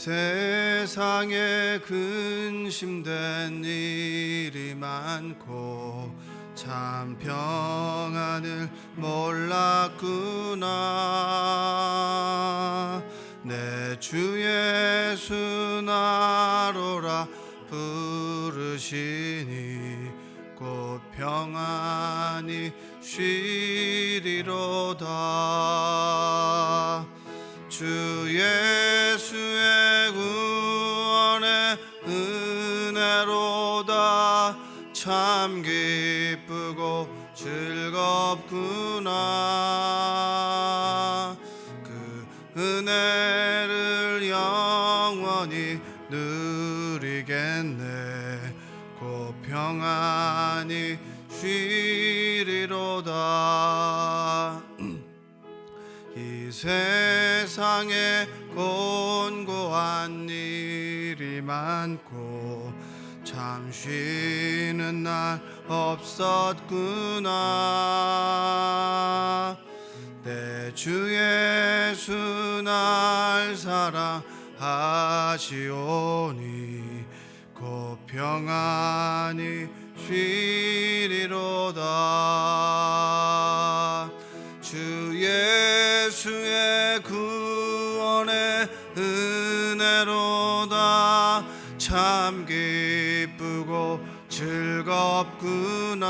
세상에 근심된 일이 많고 참 평안을 몰랐구나. 내 주 예수 나로라 부르시니 곧 평안히 쉬리로다. 주 예수의 구원의 은혜로다. 참 기쁘고 즐겁구나. 그 은혜를 영원히 누리겠네. 곧 평안히 쉬리로다. 이 세상에 곤고한 일이 많고 참 쉬는 날 없었구나. 내 주 예수 날 사랑하시오니 곧 평안히 쉬리로다. 주 예수의 구원의 은혜로다. 참 기쁘고 즐겁구나.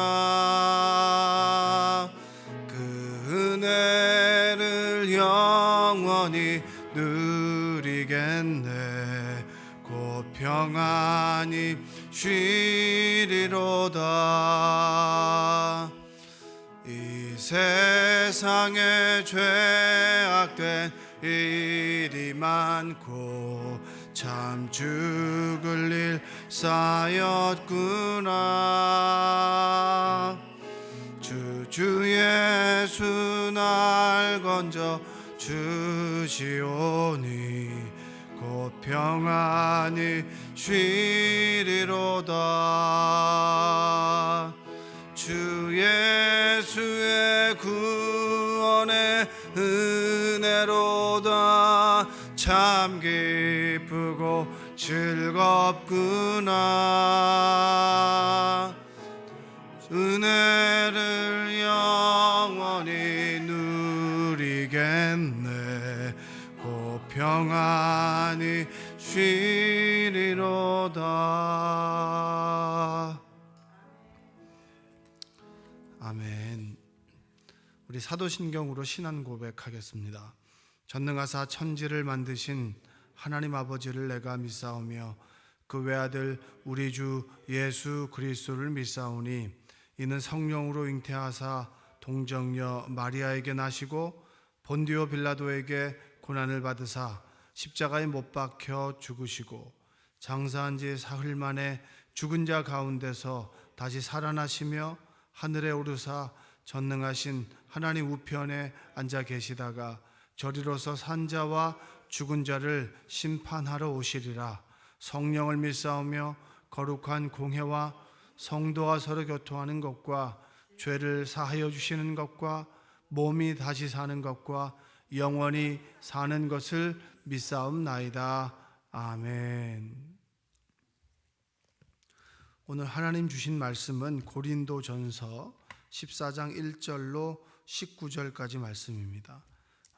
그 은혜를 영원히 누리겠네. 곧 평안히 쉬리로다. 이 세상에 죄악된 일이 많고 참 죽을 일 쌓였구나. 주 예수 날 건져 주시오니 곧 평안히 쉬리로다. 주 예수의 구원의 은혜로다. 참 기쁘고 즐겁구나. 은혜를 영원히 누리겠네. 곧 평안히 쉬리로다. 아멘. 우리 사도신경으로 신앙 고백하겠습니다. 전능하사 천지를 만드신 하나님 아버지를 내가 믿사오며 그 외아들 우리 주 예수 그리스도를 믿사오니 이는 성령으로 잉태하사 동정녀 마리아에게 나시고 본디오 빌라도에게 고난을 받으사 십자가에 못 박혀 죽으시고 장사한 지 사흘 만에 죽은 자 가운데서 다시 살아나시며 하늘에 오르사 전능하신 하나님 우편에 앉아 계시다가 저리로서 산 자와 죽은 자를 심판하러 오시리라. 성령을 믿사오며 거룩한 공회와 성도와 서로 교통하는 것과 죄를 사하여 주시는 것과 몸이 다시 사는 것과 영원히 사는 것을 믿사옵나이다. 아멘. 오늘 하나님 주신 말씀은 고린도전서 14장 1절로 19절까지 말씀입니다.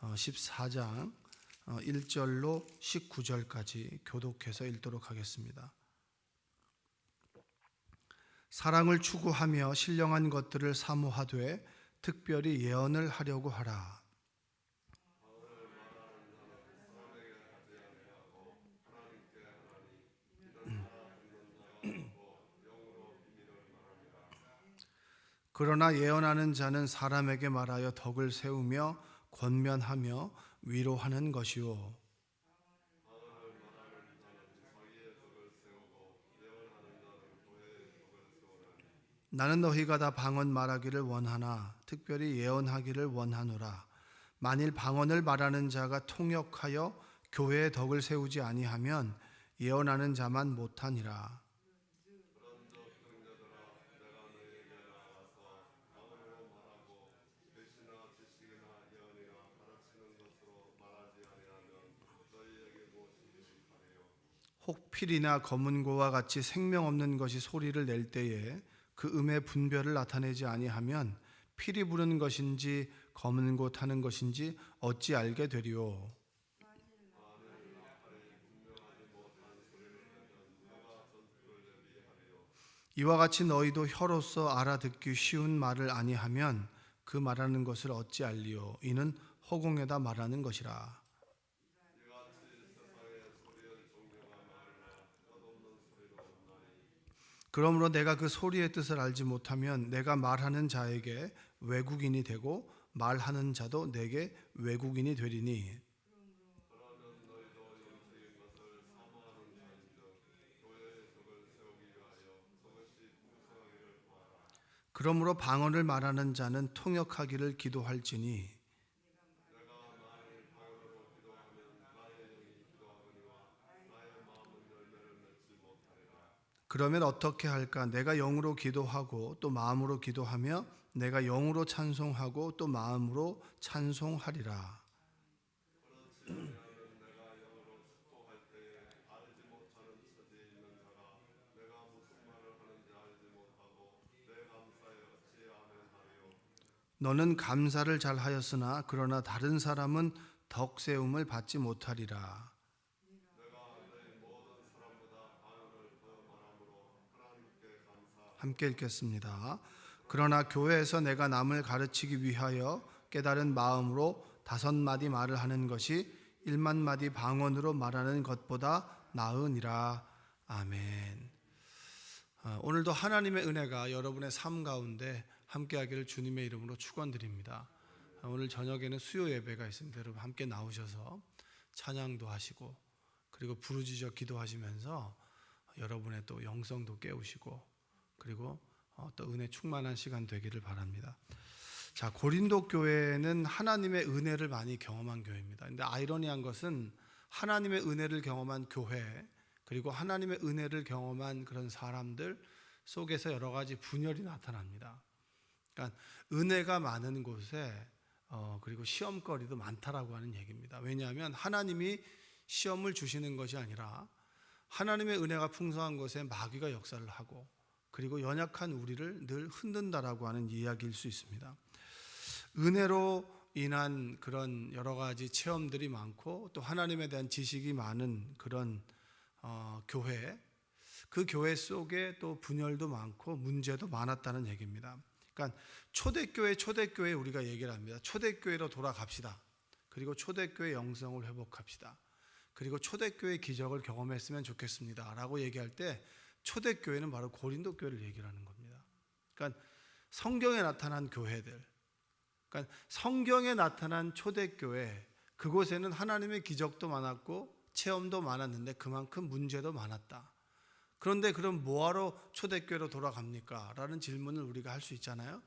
14장 1절로 19절까지 교독해서 읽도록 하겠습니다. 사랑을 추구하며 신령한 것들을 사모하되 특별히 예언을 하려고 하라. 그러나 예언하는 자는 사람에게 말하여 덕을 세우며 권면하며 위로하는 것이요. 나는 너희가 다 방언 말하기를 원하나 특별히 예언하기를 원하노라. 만일 방언을 말하는 자가 통역하여 교회의 덕을 세우지 아니하면 예언하는 자만 못하니라. 혹 필이나 검은고와 같이 생명 없는 것이 소리를 낼 때에 그 음의 분별을 나타내지 아니하면 필이 부르는 것인지 검은고 타는 것인지 어찌 알게 되리요. 이와 같이 너희도 혀로서 알아듣기 쉬운 말을 아니하면 그 말하는 것을 어찌 알리요. 이는 허공에다 말하는 것이라. 그러므로 내가 그 소리의 뜻을 알지 못하면 내가 말하는 자에게 외국인이 되고 말하는 자도 내게 외국인이 되리니. 그러므로 방언을 말하는 자는 통역하기를 기도할지니. 그러면 어떻게 할까? 내가 영으로 기도하고 또 마음으로 기도하며 내가 영으로 찬송하고 또 마음으로 찬송하리라. 너는 감사를 잘하였으나 그러나 다른 사람은 덕세움을 받지 못하리라. 함께 읽겠습니다. 그러나 교회에서 내가 남을 가르치기 위하여 깨달은 마음으로 5마디 말을 하는 것이 1만 마디 방언으로 말하는 것보다 나으니라. 아멘. 오늘도 하나님의 은혜가 여러분의 삶 가운데 함께하기를 주님의 이름으로 축원드립니다. 오늘 저녁에는 수요 예배가 있습니다. 여러분 함께 나오셔서 찬양도 하시고 그리고 부르짖어 기도하시면서 여러분의 또 영성도 깨우시고 그리고 또 은혜 충만한 시간 되기를 바랍니다. 자, 고린도 교회는 하나님의 은혜를 많이 경험한 교회입니다. 근데 아이러니한 것은 하나님의 은혜를 경험한 교회 그리고 하나님의 은혜를 경험한 그런 사람들 속에서 여러 가지 분열이 나타납니다. 그러니까 은혜가 많은 곳에 그리고 시험거리도 많다라고 하는 얘기입니다. 왜냐하면 하나님이 시험을 주시는 것이 아니라 하나님의 은혜가 풍성한 곳에 마귀가 역사를 하고 그리고 연약한 우리를 늘 흔든다라고 하는 이야기일 수 있습니다. 은혜로 인한 그런 여러 가지 체험들이 많고 또 하나님에 대한 지식이 많은 그런 교회, 그 교회 속에 또 분열도 많고 문제도 많았다는 얘기입니다. 그러니까 초대교회 우리가 얘기를 합니다. 초대교회로 돌아갑시다. 그리고 초대교회 영성을 회복합시다. 그리고 초대교회 기적을 경험했으면 좋겠습니다. 라고 얘기할 때 초대교회는 바로 고린도 교회를 얘기를 하는 겁니다. 그러니까 성경에 나타난 교회들, 그러니까 성경에 나타난 초대교회, 그곳에는 하나님의 기적도 많았고 체험도 많았는데 그만큼 문제도 많았다. 그런데 그럼 뭐하러 초대교회로 돌아갑니까? 라는 질문을 우리가 할 수 있잖아요.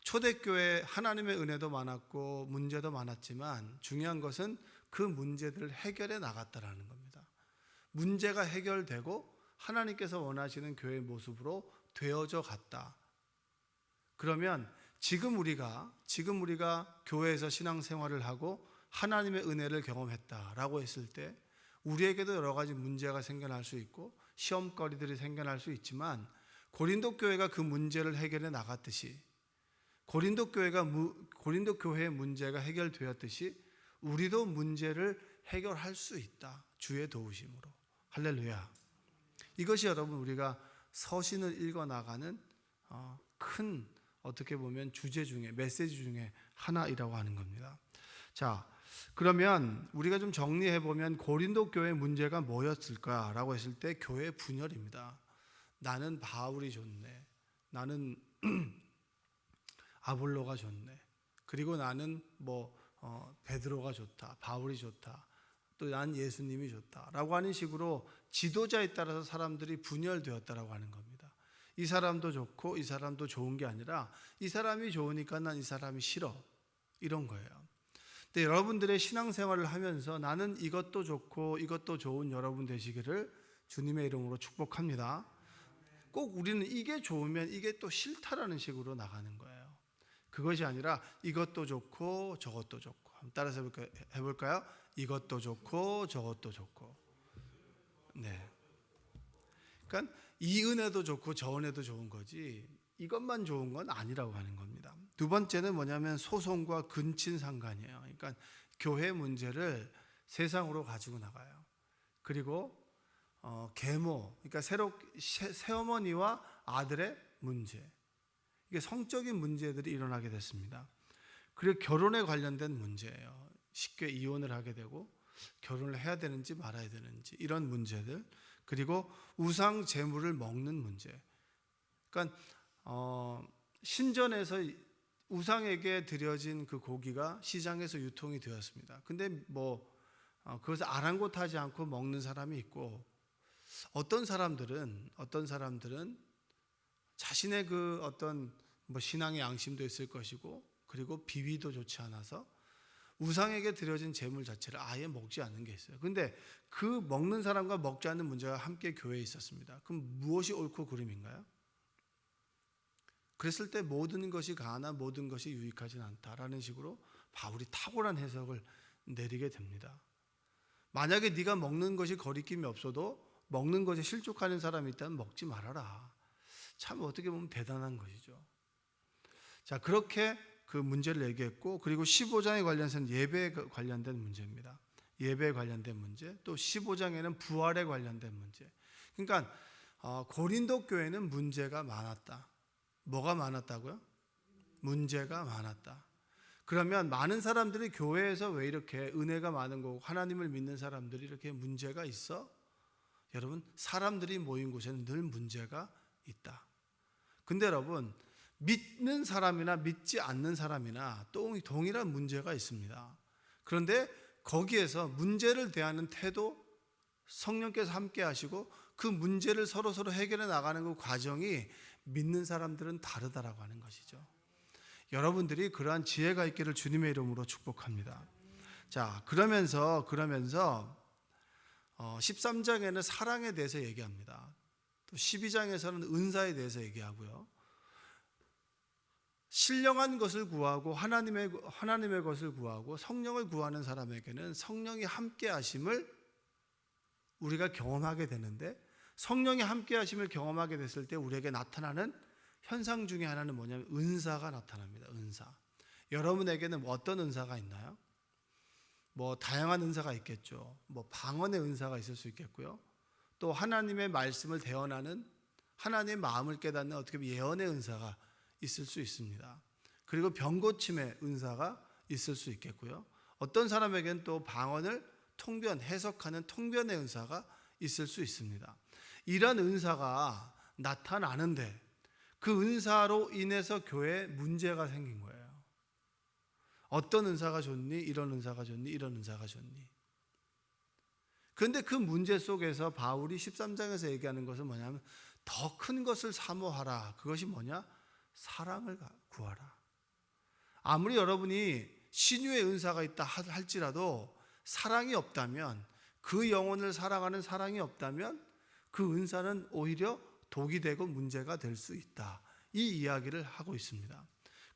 초대교회 하나님의 은혜도 많았고 문제도 많았지만 중요한 것은 그 문제들을 해결해 나갔다라는 겁니다. 문제가 해결되고 하나님께서 원하시는 교회의 모습으로 되어져 갔다. 그러면 지금 우리가 교회에서 신앙생활을 하고 하나님의 은혜를 경험했다라고 했을 때 우리에게도 여러 가지 문제가 생겨날 수 있고 시험거리들이 생겨날 수 있지만 고린도 교회가 그 문제를 해결해 나갔듯이 고린도 교회의 문제가 해결되었듯이 우리도 문제를 해결할 수 있다. 주의 도우심으로. 할렐루야. 이것이 여러분 우리가 서신을 읽어 나가는 큰 어떻게 보면 주제 중에 메시지 중에 하나이라고 하는 겁니다. 자, 그러면 우리가 좀 정리해 보면 고린도 교회 문제가 뭐였을까라고 했을 때 교회 분열입니다. 나는 바울이 좋네. 나는 아볼로가 좋네. 그리고 나는 베드로가 좋다. 바울이 좋다. 또 난 예수님이 좋다라고 하는 식으로 지도자에 따라서 사람들이 분열되었다라고 하는 겁니다. 이 사람도 좋고 이 사람도 좋은 게 아니라 이 사람이 좋으니까 난 이 사람이 싫어. 이런 거예요. 근데 여러분들의 신앙생활을 하면서 나는 이것도 좋고 이것도 좋은 여러분 되시기를 주님의 이름으로 축복합니다. 꼭 우리는 이게 좋으면 이게 또 싫다라는 식으로 나가는 거예요. 그것이 아니라 이것도 좋고 저것도 좋고. 한번 따라서 해볼까요? 이것도 좋고 저것도 좋고. 네. 그러니까 이 은혜도 좋고 저 은혜도 좋은 거지 이것만 좋은 건 아니라고 하는 겁니다. 두 번째는 뭐냐면 소송과 근친 상간이에요. 그러니까 교회 문제를 세상으로 가지고 나가요. 그리고 계모, 그러니까 새어머니와 아들의 문제, 이게 성적인 문제들이 일어나게 됐습니다. 그리고 결혼에 관련된 문제예요. 쉽게 이혼을 하게 되고 결혼을 해야 되는지 말아야 되는지 이런 문제들, 그리고 우상 제물을 먹는 문제. 그러니까 신전에서 우상에게 드려진 그 고기가 시장에서 유통이 되었습니다. 근데 그것을 아랑곳하지 않고 먹는 사람이 있고, 어떤 사람들은 자신의 그 어떤 신앙의 양심도 있을 것이고, 그리고 비위도 좋지 않아서 우상에게 드려진 제물 자체를 아예 먹지 않는 게 있어요. 근데 그 먹는 사람과 먹지 않는 문제가 함께 교회에 있었습니다. 그럼 무엇이 옳고 그름인가요? 그랬을 때 모든 것이 가하나 모든 것이 유익하진 않다라는 식으로 바울이 탁월한 해석을 내리게 됩니다. 만약에 네가 먹는 것이 거리낌이 없어도 먹는 것에 실족하는 사람이 있다면 먹지 말아라. 참 어떻게 보면 대단한 것이죠. 자, 그렇게 그 문제를 얘기했고, 그리고 15장에 관련해서는 예배에 관련된 문제입니다. 예배에 관련된 문제, 또 15장에는 부활에 관련된 문제. 그러니까 고린도 교회는 문제가 많았다. 뭐가 많았다고요? 문제가 많았다. 그러면 많은 사람들이 교회에서 왜 이렇게 은혜가 많은 거고 하나님을 믿는 사람들이 이렇게 문제가 있어? 여러분, 사람들이 모인 곳에는 늘 문제가 있다. 근데 여러분, 믿는 사람이나 믿지 않는 사람이나 동일한 문제가 있습니다. 그런데 거기에서 문제를 대하는 태도, 성령께서 함께 하시고 그 문제를 서로 해결해 나가는 그 과정이 믿는 사람들은 다르다라고 하는 것이죠. 여러분들이 그러한 지혜가 있기를 주님의 이름으로 축복합니다. 자, 그러면서 13장에는 사랑에 대해서 얘기합니다. 또 12장에서는 은사에 대해서 얘기하고요. 신령한 것을 구하고 하나님의 것을 구하고 성령을 구하는 사람에게는 성령이 함께 하심을 우리가 경험하게 되는데, 성령이 함께 하심을 경험하게 됐을 때 우리에게 나타나는 현상 중에 하나는 뭐냐면 은사가 나타납니다. 은사. 여러분에게는 어떤 은사가 있나요? 다양한 은사가 있겠죠. 방언의 은사가 있을 수 있겠고요. 또 하나님의 말씀을 대언하는, 하나님의 마음을 깨닫는 어떻게 보면 예언의 은사가 있을 수 있습니다. 그리고 병고침의 은사가 있을 수 있겠고요. 어떤 사람에게는 또 방언을 해석하는 통변의 은사가 있을 수 있습니다. 이런 은사가 나타나는데 그 은사로 인해서 교회에 문제가 생긴 거예요. 어떤 은사가 좋니? 이런 은사가 좋니? 이런 은사가 좋니? 그런데 그 문제 속에서 바울이 13장에서 얘기하는 것은 뭐냐면 더 큰 것을 사모하라. 그것이 뭐냐? 사랑을 구하라. 아무리 여러분이 신유의 은사가 있다 할지라도 사랑이 없다면, 그 영혼을 사랑하는 사랑이 없다면 그 은사는 오히려 독이 되고 문제가 될 수 있다. 이 이야기를 하고 있습니다.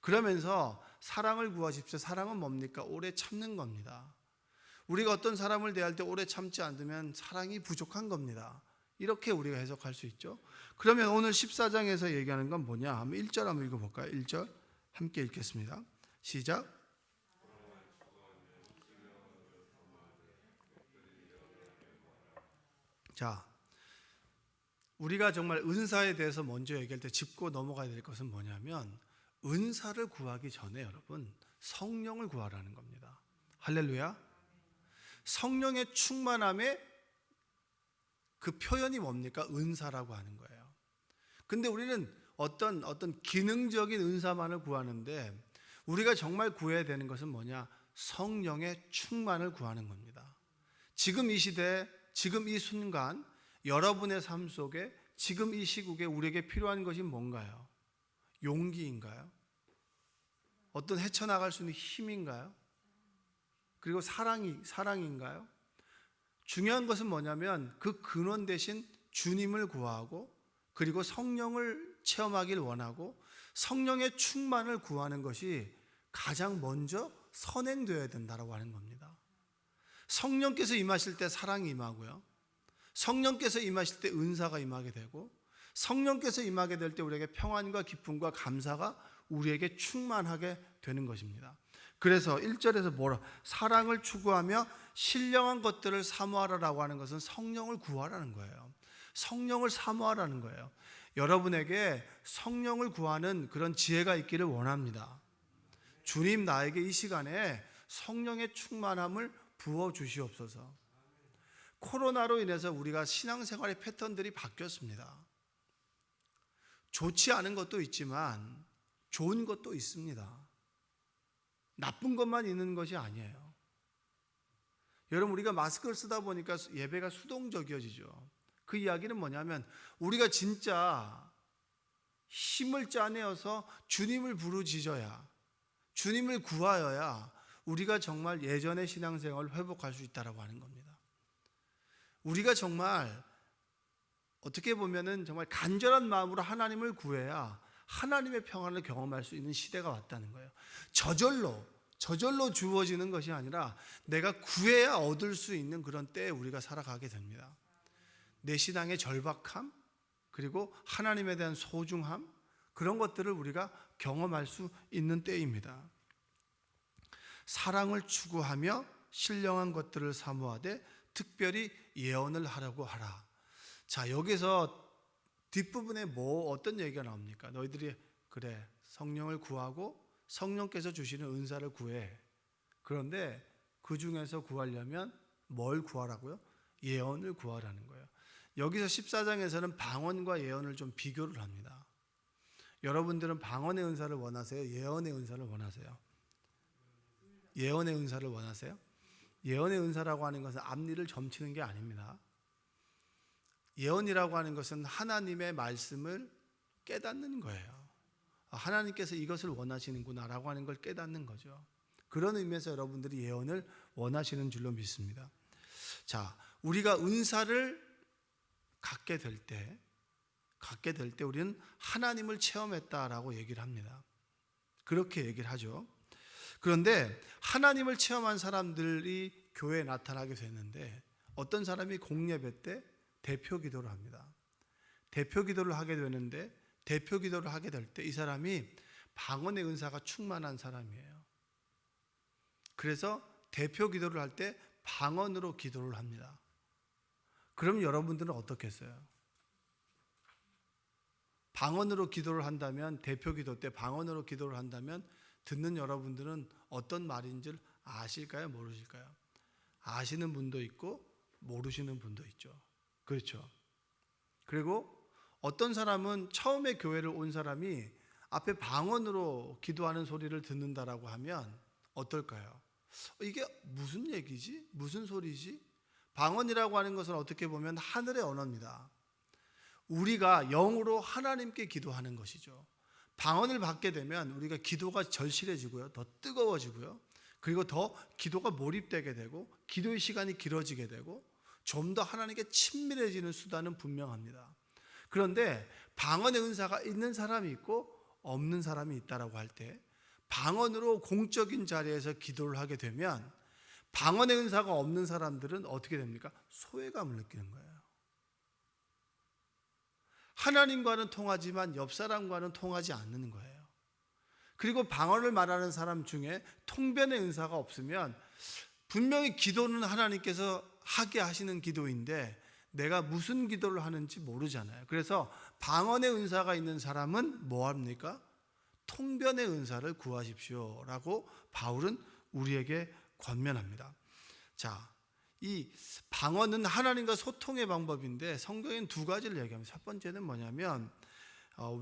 그러면서 사랑을 구하십시오. 사랑은 뭡니까? 오래 참는 겁니다. 우리가 어떤 사람을 대할 때 오래 참지 않으면 사랑이 부족한 겁니다. 이렇게 우리가 해석할 수 있죠. 그러면 오늘 14장에서 얘기하는 건 뭐냐 하면 1절 한번 읽어볼까요? 1절 함께 읽겠습니다. 시작. 자, 우리가 정말 은사에 대해서 먼저 얘기할 때 짚고 넘어가야 될 것은 뭐냐면 은사를 구하기 전에 여러분 성령을 구하라는 겁니다. 할렐루야. 성령의 충만함의 그 표현이 뭡니까? 은사라고 하는 거예요. 근데 우리는 어떤 기능적인 은사만을 구하는데 우리가 정말 구해야 되는 것은 뭐냐? 성령의 충만을 구하는 겁니다. 지금 이 시대, 지금 이 순간 여러분의 삶 속에 지금 이 시국에 우리에게 필요한 것이 뭔가요? 용기인가요? 어떤 헤쳐나갈 수 있는 힘인가요? 그리고 사랑인가요? 중요한 것은 뭐냐면 그 근원 대신 주님을 구하고 그리고 성령을 체험하길 원하고 성령의 충만을 구하는 것이 가장 먼저 선행되어야 된다고 하는 겁니다. 성령께서 임하실 때 사랑이 임하고요. 성령께서 임하실 때 은사가 임하게 되고, 성령께서 임하게 될 때 우리에게 평안과 기쁨과 감사가 우리에게 충만하게 되는 것입니다. 그래서 1절에서 뭐라? 사랑을 추구하며 신령한 것들을 사모하라라고 하는 것은 성령을 구하라는 거예요. 성령을 사모하라는 거예요. 여러분에게 성령을 구하는 그런 지혜가 있기를 원합니다. 주님, 나에게 이 시간에 성령의 충만함을 부어 주시옵소서. 코로나로 인해서 우리가 신앙생활의 패턴들이 바뀌었습니다. 좋지 않은 것도 있지만 좋은 것도 있습니다. 나쁜 것만 있는 것이 아니에요. 여러분, 우리가 마스크를 쓰다 보니까 예배가 수동적이어지죠. 그 이야기는 뭐냐면 우리가 진짜 힘을 짜내어서 주님을 부르짖어야, 주님을 구하여야 우리가 정말 예전의 신앙생활을 회복할 수 있다고 하는 겁니다. 우리가 정말 어떻게 보면은 정말 간절한 마음으로 하나님을 구해야 하나님의 평안을 경험할 수 있는 시대가 왔다는 거예요. 저절로 주어지는 것이 아니라 내가 구해야 얻을 수 있는 그런 때에 우리가 살아가게 됩니다. 내 신앙의 절박함, 그리고 하나님에 대한 소중함, 그런 것들을 우리가 경험할 수 있는 때입니다. 사랑을 추구하며 신령한 것들을 사모하되 특별히 예언을 하라고 하라. 자, 여기서 뒷부분에 어떤 얘기가 나옵니까? 너희들이 그래, 성령을 구하고 성령께서 주시는 은사를 구해. 그런데 그 중에서 구하려면 뭘 구하라고요? 예언을 구하라는 거예요. 여기서 14장에서는 방언과 예언을 좀 비교를 합니다. 여러분들은 방언의 은사를 원하세요? 예언의 은사를 원하세요? 예언의 은사를 원하세요? 예언의 은사라고 하는 것은 앞니를 점치는 게 아닙니다. 예언이라고 하는 것은 하나님의 말씀을 깨닫는 거예요. 하나님께서 이것을 원하시는구나라고 하는 걸 깨닫는 거죠. 그런 의미에서 여러분들이 예언을 원하시는 줄로 믿습니다. 자, 우리가 은사를 갖게 될 때 우리는 하나님을 체험했다라고 얘기를 합니다. 그렇게 얘기를 하죠. 그런데 하나님을 체험한 사람들이 교회에 나타나게 됐는데 어떤 사람이 공예배 때 대표 기도를 합니다. 대표 기도를 하게 되는데 대표 기도를 하게 될 때 이 사람이 방언의 은사가 충만한 사람이에요. 그래서 대표 기도를 할 때 방언으로 기도를 합니다. 그럼 여러분들은 어떻겠어요? 방언으로 기도를 한다면, 대표 기도 때 방언으로 기도를 한다면 듣는 여러분들은 어떤 말인지 아실까요? 모르실까요? 아시는 분도 있고 모르시는 분도 있죠. 그렇죠. 그리고 어떤 사람은 처음에 교회를 온 사람이 앞에 방언으로 기도하는 소리를 듣는다라고 하면 어떨까요? 이게 무슨 얘기지? 무슨 소리지? 방언이라고 하는 것은 어떻게 보면 하늘의 언어입니다. 우리가 영으로 하나님께 기도하는 것이죠. 방언을 받게 되면 우리가 기도가 절실해지고요, 더 뜨거워지고요, 그리고 더 기도가 몰입되게 되고 기도의 시간이 길어지게 되고 좀 더 하나님께 친밀해지는 수단은 분명합니다. 그런데 방언의 은사가 있는 사람이 있고 없는 사람이 있다라고 할 때 방언으로 공적인 자리에서 기도를 하게 되면 방언의 은사가 없는 사람들은 어떻게 됩니까? 소외감을 느끼는 거예요. 하나님과는 통하지만 옆 사람과는 통하지 않는 거예요. 그리고 방언을 말하는 사람 중에 통변의 은사가 없으면 분명히 기도는 하나님께서 하게 하시는 기도인데 내가 무슨 기도를 하는지 모르잖아요. 그래서 방언의 은사가 있는 사람은 뭐 합니까? 통변의 은사를 구하십시오 라고 바울은 우리에게 권면합니다. 자, 이 방언은 하나님과 소통의 방법인데 성경에는 두 가지를 얘기합니다. 첫 번째는 뭐냐면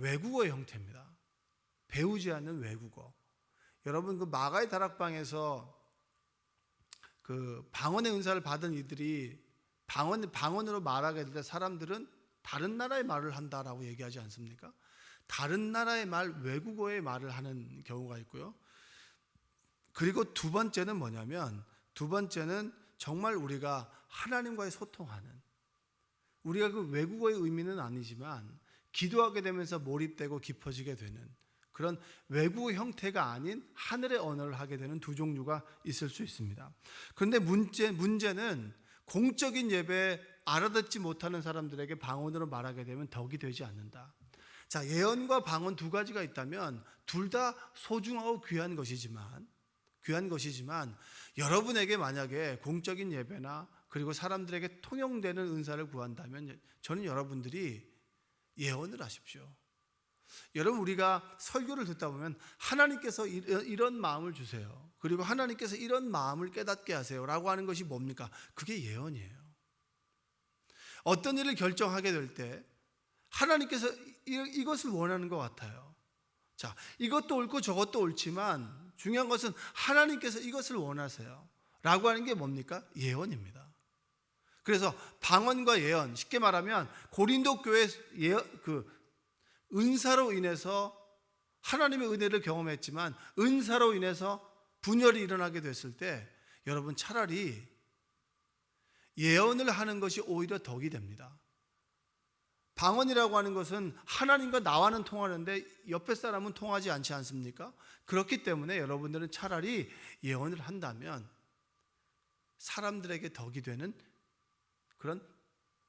외국어의 형태입니다. 배우지 않는 외국어. 여러분, 그 마가의 다락방에서 그 방언의 은사를 받은 이들이 방언으로 말하게 될 때 사람들은 다른 나라의 말을 한다라고 얘기하지 않습니까? 다른 나라의 말, 외국어의 말을 하는 경우가 있고요. 그리고 두 번째는 뭐냐면, 두 번째는 정말 우리가 하나님과의 소통하는, 우리가 그 외국어의 의미는 아니지만 기도하게 되면서 몰입되고 깊어지게 되는 그런 외국어 형태가 아닌 하늘의 언어를 하게 되는 두 종류가 있을 수 있습니다. 그런데 문제는 공적인 예배 알아듣지 못하는 사람들에게 방언으로 말하게 되면 덕이 되지 않는다. 자, 예언과 방언 두 가지가 있다면 둘 다 소중하고 귀한 것이지만 여러분에게 만약에 공적인 예배나 그리고 사람들에게 통용되는 은사를 구한다면 저는 여러분들이 예언을 하십시오. 여러분, 우리가 설교를 듣다 보면 하나님께서 이런 마음을 주세요, 그리고 하나님께서 이런 마음을 깨닫게 하세요 라고 하는 것이 뭡니까? 그게 예언이에요. 어떤 일을 결정하게 될 때 하나님께서 이것을 원하는 것 같아요. 자, 이것도 옳고 저것도 옳지만 중요한 것은 하나님께서 이것을 원하세요 라고 하는 게 뭡니까? 예언입니다. 그래서 방언과 예언, 쉽게 말하면 고린도 교회 은사로 인해서 하나님의 은혜를 경험했지만 은사로 인해서 분열이 일어나게 됐을 때 여러분, 차라리 예언을 하는 것이 오히려 덕이 됩니다. 방언이라고 하는 것은 하나님과 나와는 통하는데 옆에 사람은 통하지 않지 않습니까? 그렇기 때문에 여러분들은 차라리 예언을 한다면 사람들에게 덕이 되는 그런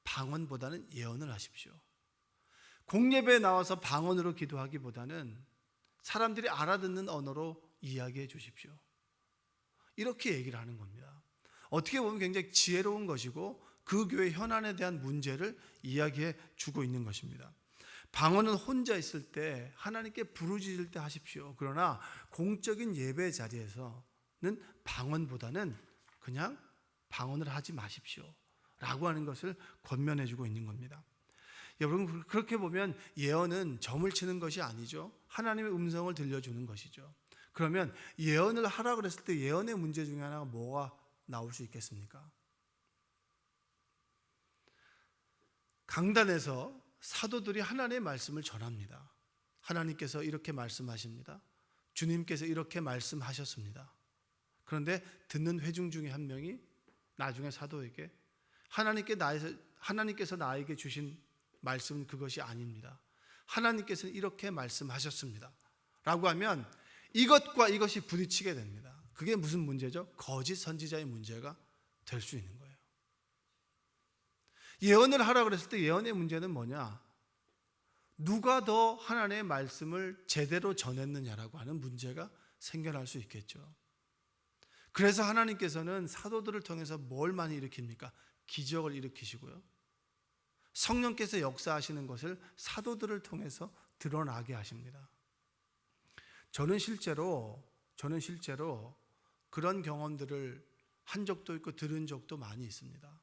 방언보다는 예언을 하십시오. 공예배에 나와서 방언으로 기도하기보다는 사람들이 알아듣는 언어로 이야기해 주십시오. 이렇게 얘기를 하는 겁니다. 어떻게 보면 굉장히 지혜로운 것이고 그 교회 현안에 대한 문제를 이야기해 주고 있는 것입니다. 방언은 혼자 있을 때 하나님께 부르짖을 때 하십시오. 그러나 공적인 예배 자리에서는 방언보다는 그냥 방언을 하지 마십시오 라고 하는 것을 권면해 주고 있는 겁니다. 여러분, 그렇게 보면 예언은 점을 치는 것이 아니죠. 하나님의 음성을 들려주는 것이죠. 그러면 예언을 하라 그랬을 때 예언의 문제 중에 하나가 뭐가 나올 수 있겠습니까? 강단에서 사도들이 하나님의 말씀을 전합니다. 하나님께서 이렇게 말씀하십니다. 주님께서 이렇게 말씀하셨습니다. 그런데 듣는 회중 중에 한 명이 나중에 사도에게 하나님께서 나에게 주신 말씀은 그것이 아닙니다. 하나님께서는 이렇게 말씀하셨습니다 라고 하면 이것과 이것이 부딪히게 됩니다. 그게 무슨 문제죠? 거짓 선지자의 문제가 될 수 있는 거예요. 예언을 하라 그랬을 때 예언의 문제는 뭐냐? 누가 더 하나님의 말씀을 제대로 전했느냐라고 하는 문제가 생겨날 수 있겠죠. 그래서 하나님께서는 사도들을 통해서 뭘 많이 일으킵니까? 기적을 일으키시고요, 성령께서 역사하시는 것을 사도들을 통해서 드러나게 하십니다. 저는 실제로 그런 경험들을 한 적도 있고 들은 적도 많이 있습니다.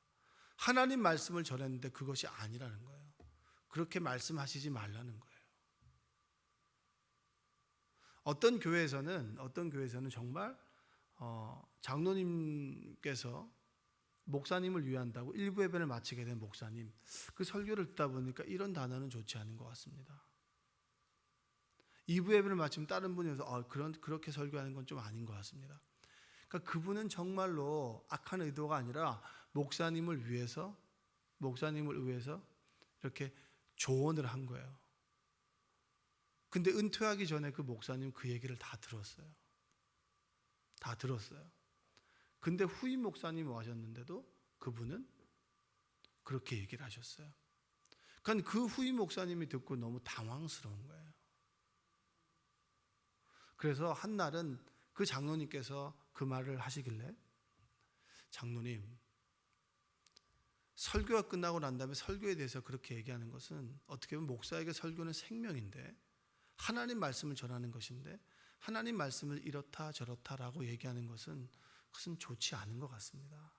하나님 말씀을 전했는데 그것이 아니라는 거예요. 그렇게 말씀하시지 말라는 거예요. 어떤 교회에서는 정말 장로님께서 목사님을 위한다고 일부 예배를 마치게 된 목사님, 그 설교를 듣다 보니까 이런 단어는 좋지 않은 것 같습니다. 2부 예배를 마치면 다른 분이 와서 그렇게 설교하는 건 좀 아닌 것 같습니다. 그러니까 그분은 정말로 악한 의도가 아니라 목사님을 위해서 이렇게 조언을 한 거예요. 근데 은퇴하기 전에 그 목사님 그 얘기를 다 들었어요. 근데 후임 목사님이 와셨는데도 그분은 그렇게 얘기를 하셨어요. 그러니까 그 후임 목사님이 듣고 너무 당황스러운 거예요. 그래서 한날은 그 장로님께서 그 말을 하시길래, 장로님, 설교가 끝나고 난 다음에 설교에 대해서 그렇게 얘기하는 것은 어떻게 보면 목사에게 설교는 생명인데, 하나님 말씀을 전하는 것인데 하나님 말씀을 이렇다 저렇다라고 얘기하는 것은 그것은 좋지 않은 것 같습니다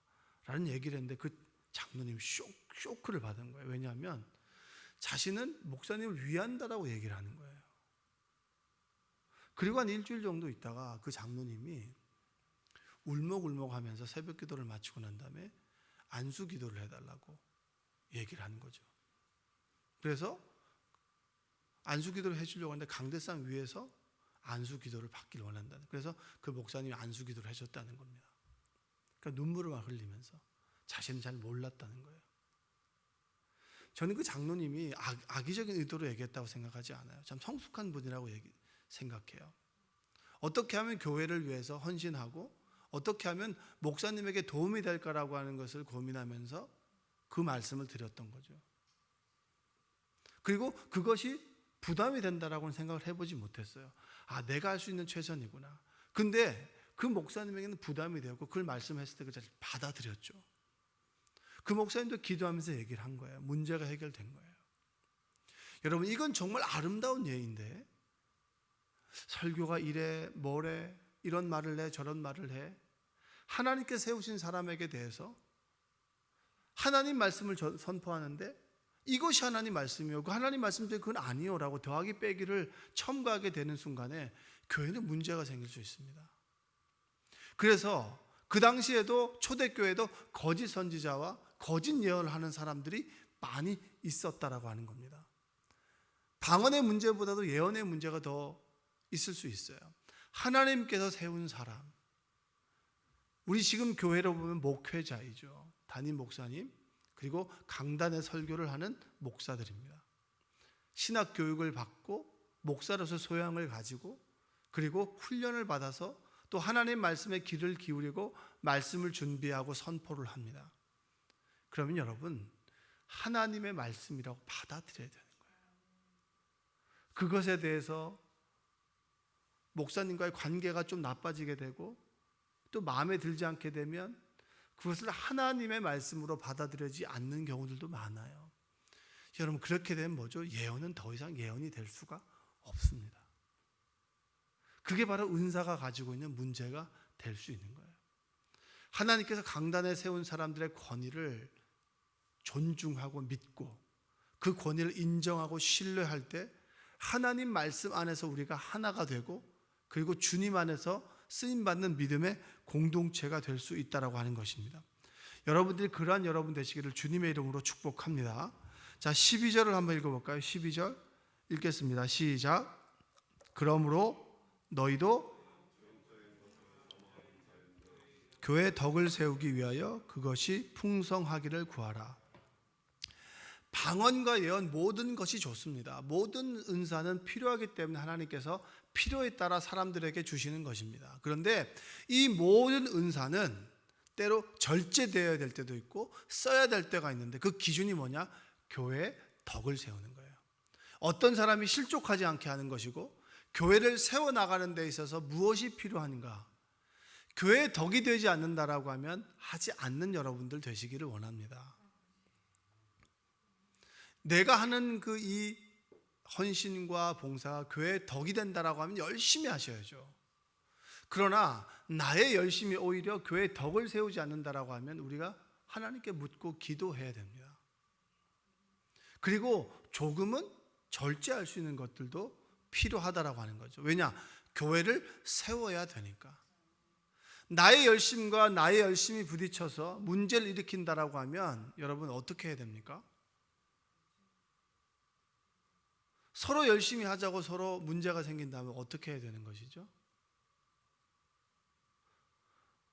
라는 얘기를 했는데 그 장로님이 쇼크를 받은 거예요. 왜냐하면 자신은 목사님을 위한다라고 얘기를 하는 거예요. 그리고 한 일주일 정도 있다가 그 장로님이 울먹울먹하면서 새벽 기도를 마치고 난 다음에 안수 기도를 해달라고 얘기를 하는 거죠. 그래서 안수 기도를 해주려고 하는데 강대상 위에서 안수 기도를 받기를 원한다. 그래서 그 목사님이 안수 기도를 해줬다는 겁니다. 그러니까 눈물을 막 흘리면서 자신은 잘 몰랐다는 거예요. 저는 그 장로님이 악의적인 의도로 얘기했다고 생각하지 않아요. 참 성숙한 분이라고 생각해요. 어떻게 하면 교회를 위해서 헌신하고 어떻게 하면 목사님에게 도움이 될까라고 하는 것을 고민하면서 그 말씀을 드렸던 거죠. 그리고 그것이 부담이 된다라고는 생각을 해보지 못했어요. 내가 할 수 있는 최선이구나. 근데 그 목사님에게는 부담이 되었고 그걸 말씀했을 때 그 자리를 받아들였죠. 그 목사님도 기도하면서 얘기를 한 거예요. 문제가 해결된 거예요. 여러분, 이건 정말 아름다운 예인데 설교가 이래 뭐래 이런 말을 해 저런 말을 해 하나님께 세우신 사람에게 대해서 하나님 말씀을 선포하는데 이것이 하나님 말씀이요, 그 하나님 말씀대로 그건 아니요라고 더하기 빼기를 첨가하게 되는 순간에 교회는 문제가 생길 수 있습니다. 그래서 그 당시에도 초대교회도 거짓 선지자와 거짓 예언을 하는 사람들이 많이 있었다라고 하는 겁니다. 방언의 문제보다도 예언의 문제가 더 있을 수 있어요. 하나님께서 세운 사람, 우리 지금 교회로 보면 목회자이죠. 담임 목사님, 그리고 강단의 설교를 하는 목사들입니다. 신학 교육을 받고 목사로서 소양을 가지고 그리고 훈련을 받아서 또 하나님 말씀에 귀를 기울이고 말씀을 준비하고 선포를 합니다. 그러면 여러분, 하나님의 말씀이라고 받아들여야 되는 거예요. 그것에 대해서 목사님과의 관계가 좀 나빠지게 되고 또 마음에 들지 않게 되면 그것을 하나님의 말씀으로 받아들여지지 않는 경우들도 많아요. 여러분, 그렇게 되면 뭐죠? 예언은 더 이상 예언이 될 수가 없습니다. 그게 바로 은사가 가지고 있는 문제가 될 수 있는 거예요. 하나님께서 강단에 세운 사람들의 권위를 존중하고 믿고 그 권위를 인정하고 신뢰할 때 하나님 말씀 안에서 우리가 하나가 되고 그리고 주님 안에서 쓰임받는 믿음의 공동체가 될 수 있다고 하는 것입니다. 여러분들이 그러한 여러분 되시기를 주님의 이름으로 축복합니다. 자, 12절을 한번 읽어볼까요? 12절 읽겠습니다. 시작. 그러므로 너희도 교회 덕을 세우기 위하여 그것이 풍성하기를 구하라. 방언과 예언 모든 것이 좋습니다. 모든 은사는 필요하기 때문에 하나님께서 필요에 따라 사람들에게 주시는 것입니다. 그런데 이 모든 은사는 때로 절제되어야 될 때도 있고 써야 될 때가 있는데 그 기준이 뭐냐? 교회의 덕을 세우는 거예요. 어떤 사람이 실족하지 않게 하는 것이고 교회를 세워나가는 데 있어서 무엇이 필요한가? 교회의 덕이 되지 않는다라고 하면 하지 않는 여러분들 되시기를 원합니다. 내가 하는 이 헌신과 봉사가 교회의 덕이 된다라고 하면 열심히 하셔야죠. 그러나 나의 열심이 오히려 교회의 덕을 세우지 않는다라고 하면 우리가 하나님께 묻고 기도해야 됩니다. 그리고 조금은 절제할 수 있는 것들도 필요하다라고 하는 거죠. 왜냐? 교회를 세워야 되니까. 나의 열심과 나의 열심이 부딪혀서 문제를 일으킨다라고 하면 여러분 어떻게 해야 됩니까? 서로 열심히 하자고 서로 문제가 생긴다면 어떻게 해야 되는 것이죠?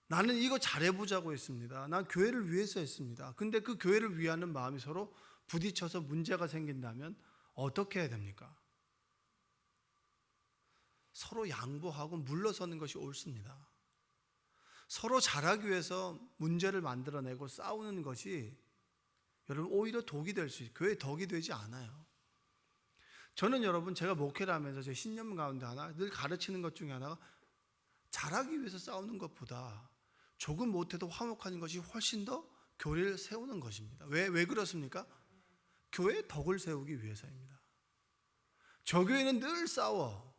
나는 이거 잘해보자고 했습니다. 난 교회를 위해서 했습니다. 근데 그 교회를 위하는 마음이 서로 부딪혀서 문제가 생긴다면 어떻게 해야 됩니까? 서로 양보하고 물러서는 것이 옳습니다. 서로 잘하기 위해서 문제를 만들어내고 싸우는 것이 여러분 오히려 독이 될 수 있어요. 교회의 덕이 되지 않아요. 저는 여러분 제가 목회를 하면서 제 신념 가운데 하나 늘 가르치는 것 중에 하나가 잘하기 위해서 싸우는 것보다 조금 못해도 화목하는 것이 훨씬 더 교회를 세우는 것입니다. 왜 그렇습니까? 교회의 덕을 세우기 위해서입니다. 저 교회는 늘 싸워.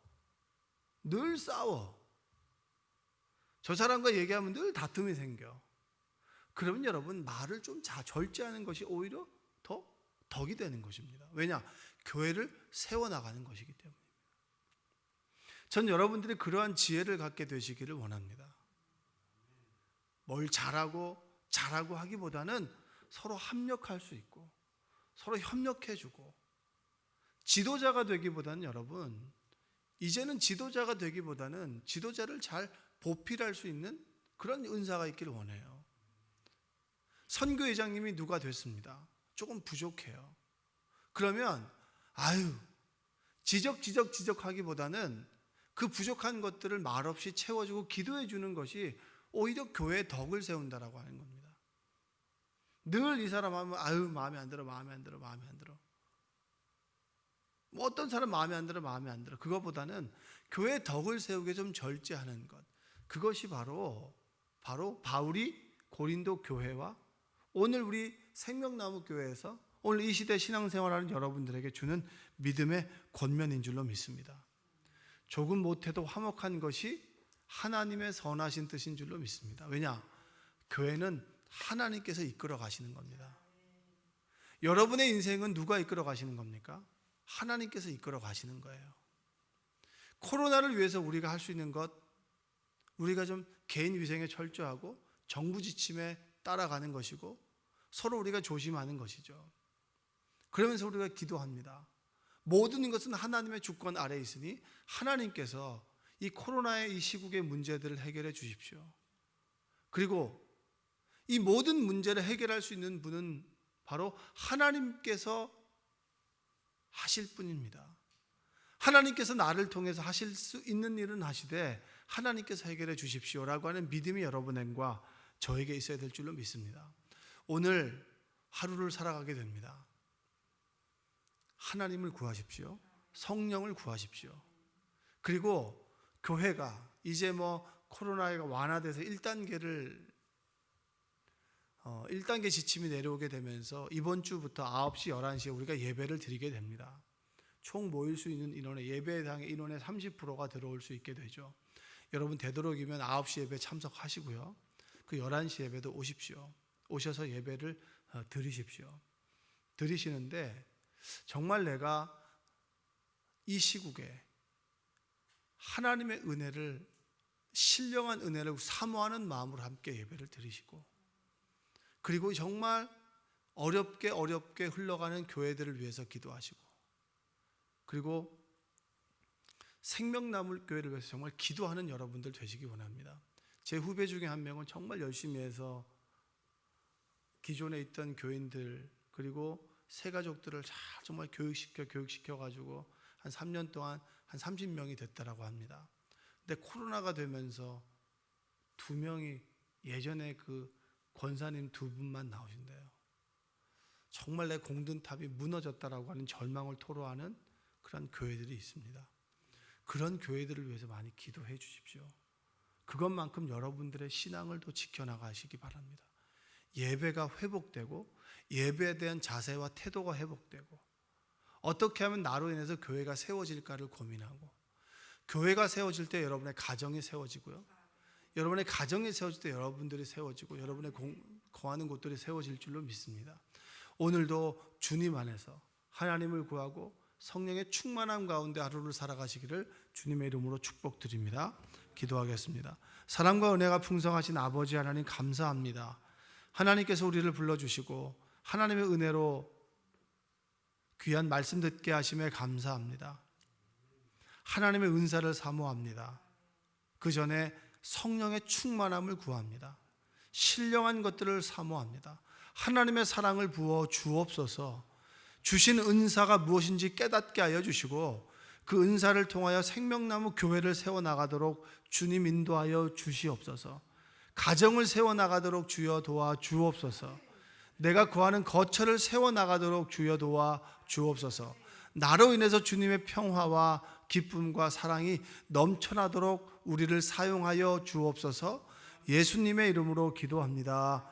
저 사람과 얘기하면 늘 다툼이 생겨. 그러면 여러분 말을 좀 절제하는 것이 오히려 더 덕이 되는 것입니다. 왜냐? 교회를 세워나가는 것이기 때문입니다. 전 여러분들이 그러한 지혜를 갖게 되시기를 원합니다. 뭘 잘하고 하기보다는 서로 합력할 수 있고 서로 협력해주고 지도자가 되기보다는 여러분 이제는 지도자가 되기보다는 지도자를 잘 보필할 수 있는 그런 은사가 있기를 원해요. 선교회장님이 누가 됐습니다. 조금 부족해요. 그러면 지적하기보다는 그 부족한 것들을 말없이 채워주고 기도해 주는 것이 오히려 교회의 덕을 세운다라고 하는 겁니다. 늘 이 사람 하면 아유 마음에 안 들어. 뭐 어떤 사람 마음에 안 들어. 그거보다는 교회 덕을 세우게 좀 절제하는 것. 그것이 바로 바울이 고린도 교회와 오늘 우리 생명나무 교회에서 오늘 이 시대 신앙생활하는 여러분들에게 주는 믿음의 권면인 줄로 믿습니다. 조금 못해도 화목한 것이 하나님의 선하신 뜻인 줄로 믿습니다. 왜냐? 교회는 하나님께서 이끌어 가시는 겁니다. 여러분의 인생은 누가 이끌어 가시는 겁니까? 하나님께서 이끌어 가시는 거예요. 코로나를 위해서 우리가 할 수 있는 것, 우리가 좀 개인 위생에 철저하고 정부 지침에 따라가는 것이고 서로 우리가 조심하는 것이죠. 그러면서 우리가 기도합니다. 모든 것은 하나님의 주권 아래에 있으니 하나님께서 이 코로나의 이 시국의 문제들을 해결해 주십시오. 그리고 이 모든 문제를 해결할 수 있는 분은 바로 하나님께서 하실 뿐입니다. 하나님께서 나를 통해서 하실 수 있는 일은 하시되 하나님께서 해결해 주십시오라고 하는 믿음이 여러분과 저에게 있어야 될 줄로 믿습니다. 오늘 하루를 살아가게 됩니다. 하나님을 구하십시오. 성령을 구하십시오. 그리고 교회가 이제 코로나가 완화돼서 1단계 지침이 내려오게 되면서 이번 주부터 9시, 11시에 우리가 예배를 드리게 됩니다. 총 모일 수 있는 인원의 예배당의 인원의 30%가 들어올 수 있게 되죠. 여러분 되도록이면 9시 예배 참석하시고요. 그 11시 예배도 오십시오. 오셔서 예배를 드리십시오. 드리시는데 정말 내가 이 시국에 하나님의 은혜를, 신령한 은혜를 사모하는 마음으로 함께 예배를 드리시고, 그리고 정말 어렵게 흘러가는 교회들을 위해서 기도하시고, 그리고 생명나무 교회를 위해서 정말 기도하는 여러분들 되시기 원합니다. 제 후배 중에 한 명은 정말 열심히 해서 기존에 있던 교인들 그리고 새 가족들을 정말 교육시켜 가지고 한 3년 동안 한 30명이 됐다라고 합니다. 근데 코로나가 되면서 2명이 예전에 그 권사님 2분만 나오신대요. 정말 내 공든탑이 무너졌다라고 하는 절망을 토로하는 그런 교회들이 있습니다. 그런 교회들을 위해서 많이 기도해 주십시오. 그것만큼 여러분들의 신앙을 더 지켜나가시기 바랍니다. 예배가 회복되고 예배에 대한 자세와 태도가 회복되고 어떻게 하면 나로 인해서 교회가 세워질까를 고민하고, 교회가 세워질 때 여러분의 가정이 세워지고요, 여러분의 가정이 세워질 때 여러분들이 세워지고 여러분의 거하는 곳들이 세워질 줄로 믿습니다. 오늘도 주님 안에서 하나님을 구하고 성령의 충만함 가운데 하루를 살아가시기를 주님의 이름으로 축복드립니다. 기도하겠습니다. 사랑과 은혜가 풍성하신 아버지 하나님 감사합니다. 하나님께서 우리를 불러주시고 하나님의 은혜로 귀한 말씀 듣게 하심에 감사합니다. 하나님의 은사를 사모합니다. 그 전에 성령의 충만함을 구합니다. 신령한 것들을 사모합니다. 하나님의 사랑을 부어 주옵소서. 주신 은사가 무엇인지 깨닫게 하여 주시고 그 은사를 통하여 생명나무 교회를 세워나가도록 주님 인도하여 주시옵소서. 가정을 세워나가도록 주여 도와 주옵소서. 내가 구하는 거처를 세워나가도록 주여 도와 주옵소서. 나로 인해서 주님의 평화와 기쁨과 사랑이 넘쳐나도록 우리를 사용하여 주옵소서. 예수님의 이름으로 기도합니다.